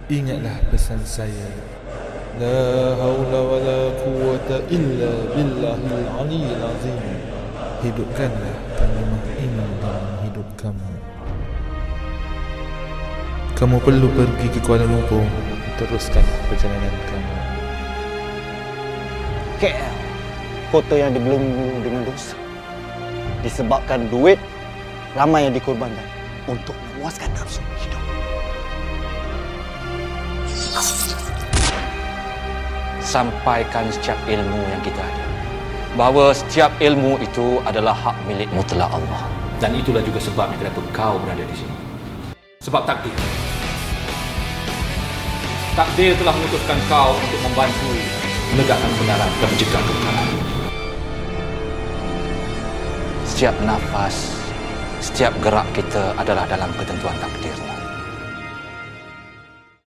Ingatlah pesan saya. La haula wa la quwwata illa billahil aliyyil azim. Hidupkanlah kalimah ini dalam hidup kamu. Kamu perlu pergi ke Kuala Lumpur. Teruskan perjalanan kamu. KL, kota yang dibelenggu dengan dosa. Disebabkan duit, ramai yang dikorbankan untuk memuaskan nafsu hidup. Sampaikan setiap ilmu yang kita ada, bahawa setiap ilmu itu adalah hak milik mutlak Allah. Dan itulah juga sebabnya kenapa kau berada di sini. Sebab takdir. Takdir telah memutuskan kau untuk membantu menegakkan kebenaran dan mencegah kebenaran. Setiap nafas, setiap gerak kita adalah dalam ketentuan takdirnya.